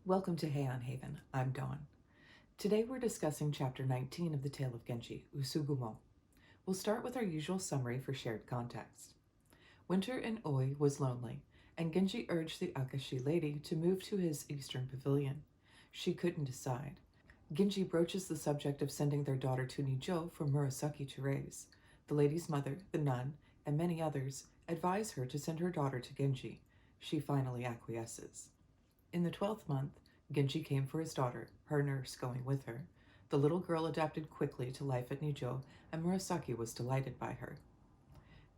Welcome to Heian Haven. I'm Dawn. Today we're discussing Chapter 19 of the Tale of Genji, Usugumo. We'll start with our usual summary for shared context. Winter in Oi was lonely, and Genji urged the Akashi lady to move to his eastern pavilion. She couldn't decide. Genji broaches the subject of sending their daughter to Nijo for Murasaki to raise. The lady's mother, the nun, and many others advise her to send her daughter to Genji. She finally acquiesces. In the 12th month, Genji came for his daughter, her nurse going with her. The little girl adapted quickly to life at Nijo, and Murasaki was delighted by her.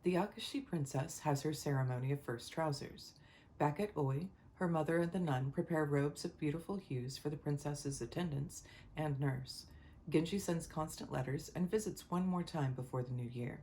The Akashi princess has her ceremony of first trousers. Back at Oi, her mother and the nun prepare robes of beautiful hues for the princess's attendants and nurse. Genji sends constant letters and visits one more time before the new year.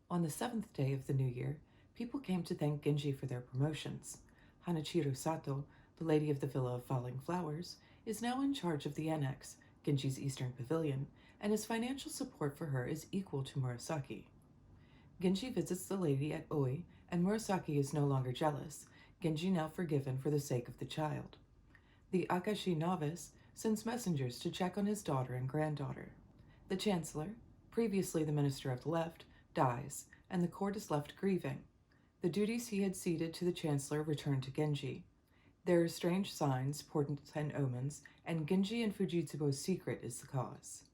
On the 7th day of the new year, people came to thank Genji for their promotions. Hanachiru Sato, the lady of the Villa of Falling Flowers, is now in charge of the annex, Genji's eastern pavilion, and his financial support for her is equal to Murasaki. Genji visits the lady at Oi, and Murasaki is no longer jealous, Genji now forgiven for the sake of the child. The Akashi novice sends messengers to check on his daughter and granddaughter. The chancellor, previously the minister of the left, dies, and the court is left grieving. The duties he had ceded to the chancellor return to Genji. There are strange signs, portents, and omens, and Genji and Fujitsubo's secret is the cause.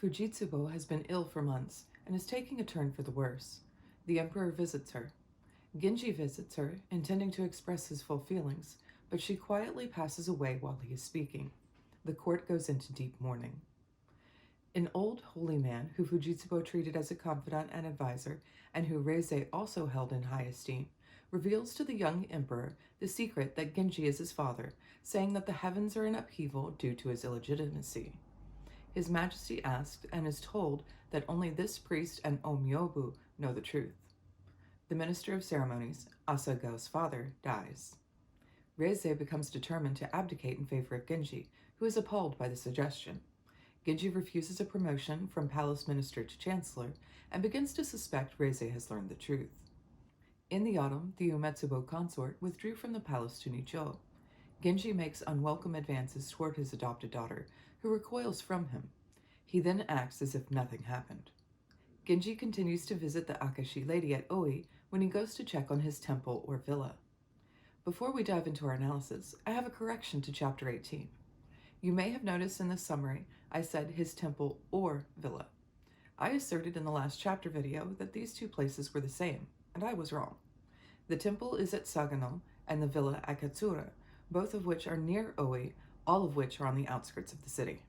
Fujitsubo has been ill for months and is taking a turn for the worse. The emperor visits her. Genji visits her, intending to express his full feelings, but she quietly passes away while he is speaking. The court goes into deep mourning. An old holy man who Fujitsubo treated as a confidant and advisor, and who Reizei also held in high esteem, reveals to the young emperor the secret that Genji is his father, saying that the heavens are in upheaval due to his illegitimacy. His Majesty asked and is told that only this priest and Omyobu know the truth. The Minister of Ceremonies, Asagao's father, dies. Reizei becomes determined to abdicate in favor of Genji, who is appalled by the suggestion. Genji refuses a promotion from palace minister to chancellor and begins to suspect Reizei has learned the truth. In the autumn, the Umetsubo consort withdrew from the palace to Nijo. Genji makes unwelcome advances toward his adopted daughter, who recoils from him. He then acts as if nothing happened. Genji continues to visit the Akashi lady at Oi when he goes to check on his temple or villa. Before we dive into our analysis, I have a correction to Chapter 18. You may have noticed in the summary I said his temple or villa. I asserted in the last chapter video that these two places were the same, and I was wrong. The temple is at Sagano and the villa at Katsura, both of which are near Oi, all of which are on the outskirts of the city.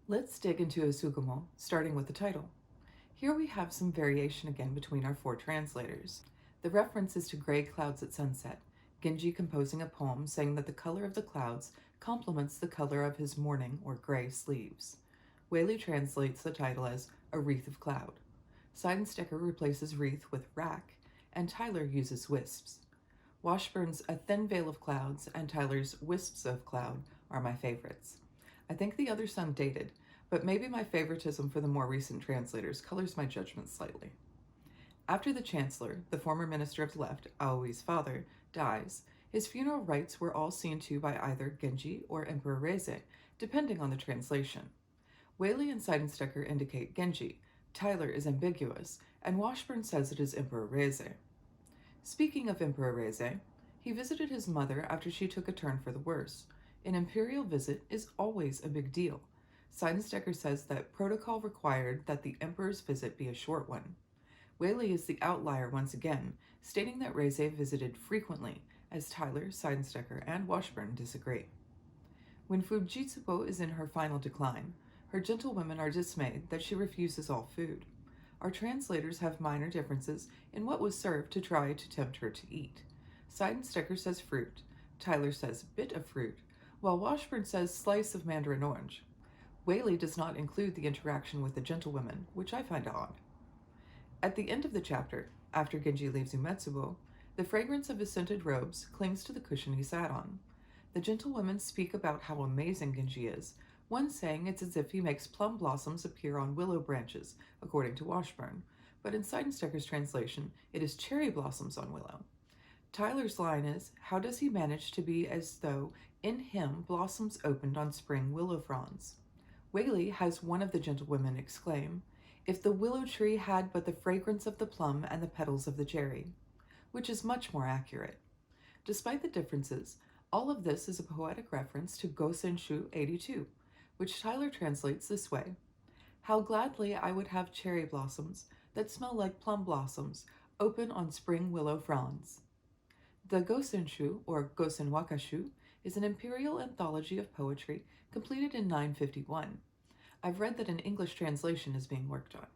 Let's dig into Usugumo, starting with the title. Here we have some variation again between our four translators. The reference is to gray clouds at sunset, Genji composing a poem saying that the color of the clouds complements the color of his mourning or gray sleeves. Waley translates the title as A Wreath of Cloud. Seidensticker replaces wreath with rack, and Tyler uses wisps. Washburn's A Thin Veil of Clouds and Tyler's Wisps of Cloud are my favorites. I think the others sound dated, but maybe my favoritism for the more recent translators colors my judgment slightly. After the chancellor, the former minister of the left, Aoi's father, dies, his funeral rites were all seen to by either Genji or Emperor Reizei, depending on the translation. Waley and Seidensticker indicate Genji, Tyler is ambiguous, and Washburn says it is Emperor Reizei. Speaking of Emperor Reizei, he visited his mother after she took a turn for the worse. An imperial visit is always a big deal. Seidensticker says that protocol required that the emperor's visit be a short one. Waley is the outlier once again, stating that Reizei visited frequently, as Tyler, Seidensticker, and Washburn disagree. When Fujitsubo is in her final decline, her gentlewomen are dismayed that she refuses all food. Our translators have minor differences in what was served to try to tempt her to eat. Seidensticker says fruit, Tyler says bit of fruit, while Washburn says slice of mandarin orange. Waley does not include the interaction with the gentlewomen, which I find odd. At the end of the chapter, after Genji leaves Umetsubo, the fragrance of his scented robes clings to the cushion he sat on. The gentlewomen speak about how amazing Genji is, one saying it's as if he makes plum blossoms appear on willow branches, according to Washburn, but in Seidensticker's translation, it is cherry blossoms on willow. Tyler's line is, how does he manage to be as though in him blossoms opened on spring willow fronds? Waley has one of the gentlewomen exclaim, if the willow tree had but the fragrance of the plum and the petals of the cherry, which is much more accurate. Despite the differences, all of this is a poetic reference to Gosenshu 82, which Tyler translates this way. How gladly I would have cherry blossoms that smell like plum blossoms open on spring willow fronds. The Gosenshu, or Gosenwakashu, is an imperial anthology of poetry completed in 951. I've read that an English translation is being worked on.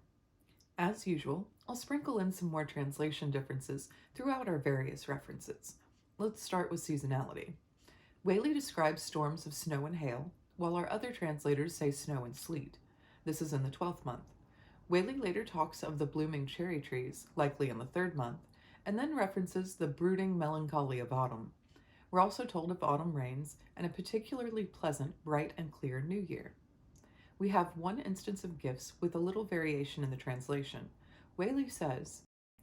As usual, I'll sprinkle in some more translation differences throughout our various references. Let's start with seasonality. Waley describes storms of snow and hail, while our other translators say snow and sleet. This is in the 12th month. Waley later talks of the blooming cherry trees, likely in the 3rd month, and then references the brooding melancholy of autumn. We're also told of autumn rains and a particularly pleasant, bright, and clear New Year. We have one instance of gifts with a little variation in the translation. Waley says,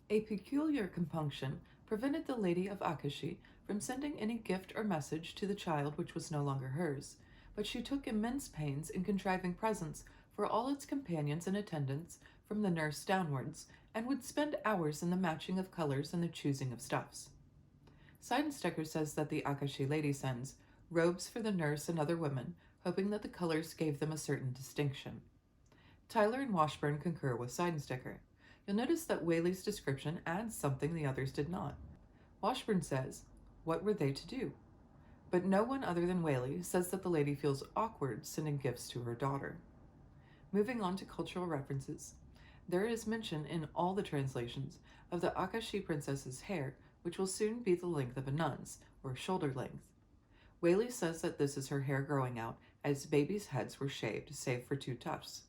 a peculiar compunction prevented the Lady of Akashi from sending any gift or message to the child which was no longer hers, but she took immense pains in contriving presents for all its companions and attendants from the nurse downwards, and would spend hours in the matching of colors and the choosing of stuffs. Seidensticker says that the Akashi lady sends robes for the nurse and other women, hoping that the colors gave them a certain distinction. Tyler and Washburn concur with Seidensticker. You'll notice that Waley's description adds something the others did not. Washburn says, what were they to do? But no one other than Waley says that the lady feels awkward sending gifts to her daughter. Moving on to cultural references, there is mention in all the translations of the Akashi princess's hair, which will soon be the length of a nun's, or shoulder length. Waley says that this is her hair growing out as babies' heads were shaved, save for 2 tufts.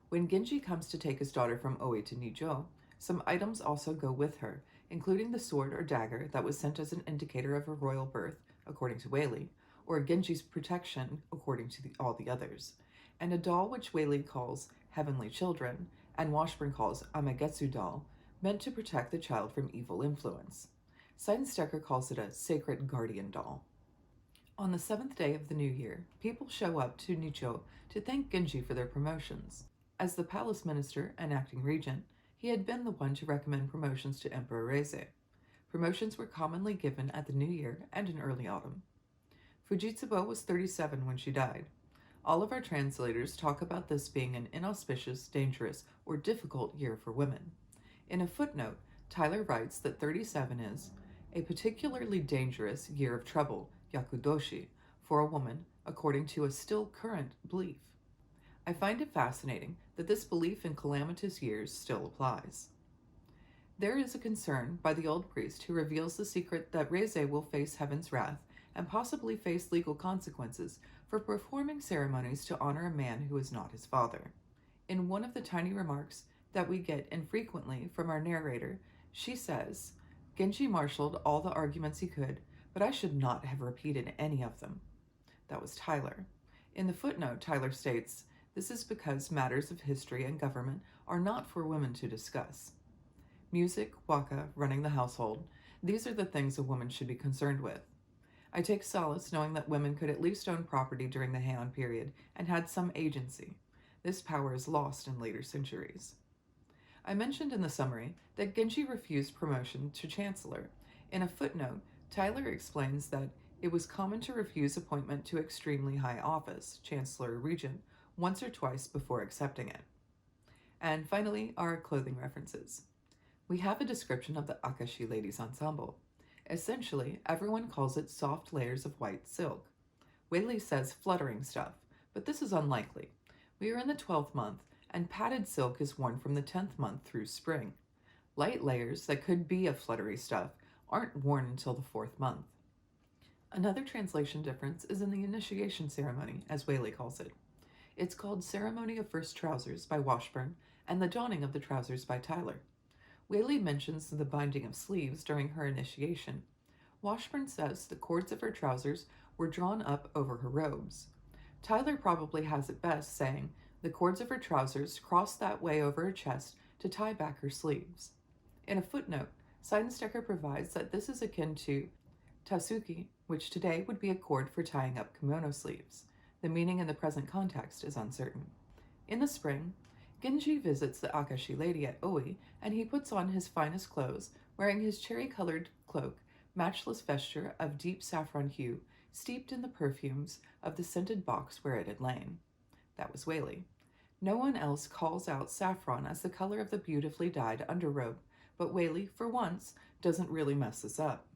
When Genji comes to take his daughter from Oi to Nijo, some items also go with her, including the sword or dagger that was sent as an indicator of her royal birth, according to Waley, or Genji's protection, according to all the others, and a doll which Waley calls Heavenly Children, and Washburn calls Amagetsu doll, meant to protect the child from evil influence. Seidensticker calls it a sacred guardian doll. On the 7th day of the new year, people show up to Nicho to thank Genji for their promotions. As the palace minister and acting regent, he had been the one to recommend promotions to Emperor Reize. Promotions were commonly given at the new year and in early autumn. Fujitsubo was 37 when she died. All of our translators talk about this being an inauspicious, dangerous, or difficult year for women. In a footnote, Tyler writes that 37 is a particularly dangerous year of trouble, yakudoshi, for a woman, according to a still current belief. I find it fascinating that this belief in calamitous years still applies. There is a concern by the old priest who reveals the secret that Reize will face heaven's wrath and possibly face legal consequences for performing ceremonies to honor a man who is not his father. In one of the tiny remarks that we get infrequently from our narrator, she says, Genji marshaled all the arguments he could, but I should not have repeated any of them. That was Tyler. In the footnote, Tyler states, this is because matters of history and government are not for women to discuss. Music, waka, running the household, these are the things a woman should be concerned with. I take solace knowing that women could at least own property during the Heian period and had some agency. This power is lost in later centuries. I mentioned in the summary that Genji refused promotion to chancellor. In a footnote, Tyler explains that it was common to refuse appointment to extremely high office, chancellor or regent, once or twice before accepting it. And finally, our clothing references. We have a description of the Akashi Ladies Ensemble. Essentially, everyone calls it soft layers of white silk. Waley says fluttering stuff, but this is unlikely. We are in the 12th month, and padded silk is worn from the 10th month through spring. Light layers that could be of fluttery stuff aren't worn until the 4th month. Another translation difference is in the initiation ceremony, as Waley calls it. It's called Ceremony of First Trousers by Washburn and the Donning of the Trousers by Tyler. Waley mentions the binding of sleeves during her initiation. Washburn says the cords of her trousers were drawn up over her robes. Tyler probably has it best saying the cords of her trousers crossed that way over her chest to tie back her sleeves. In a footnote, Seidensticker provides that this is akin to tasuki, which today would be a cord for tying up kimono sleeves. The meaning in the present context is uncertain. In the spring, Genji visits the Akashi lady at Oi, and he puts on his finest clothes, wearing his cherry-colored cloak, matchless vesture of deep saffron hue, steeped in the perfumes of the scented box where it had lain. That was Waley. No one else calls out saffron as the color of the beautifully dyed underrobe, but Waley, for once, doesn't really mess this up.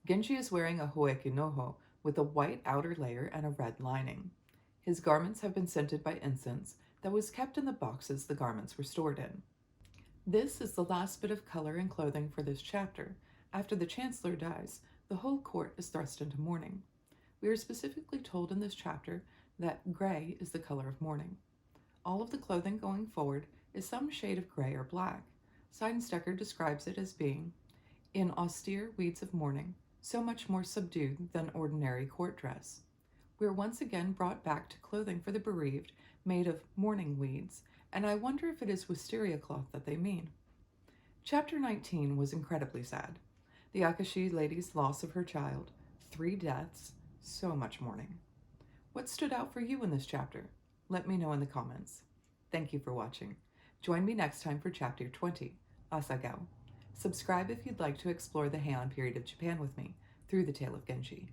Genji is wearing a hoeki noho with a white outer layer and a red lining. His garments have been scented by incense that was kept in the boxes the garments were stored in. This is the last bit of color and clothing for this chapter. After the Chancellor dies, the whole court is thrust into mourning. We are specifically told in this chapter that gray is the color of mourning. All of the clothing going forward is some shade of gray or black. Seidensticker describes it as being in austere weeds of mourning, so much more subdued than ordinary court dress. We are once again brought back to clothing for the bereaved made of mourning weeds, and I wonder if it is wisteria cloth that they mean. Chapter 19 was incredibly sad. The Akashi lady's loss of her child, 3 deaths, so much mourning. What stood out for you in this chapter? Let me know in the comments. Thank you for watching. Join me next time for Chapter 20, Asagao. Subscribe if you'd like to explore the Heian period of Japan with me through the Tale of Genji.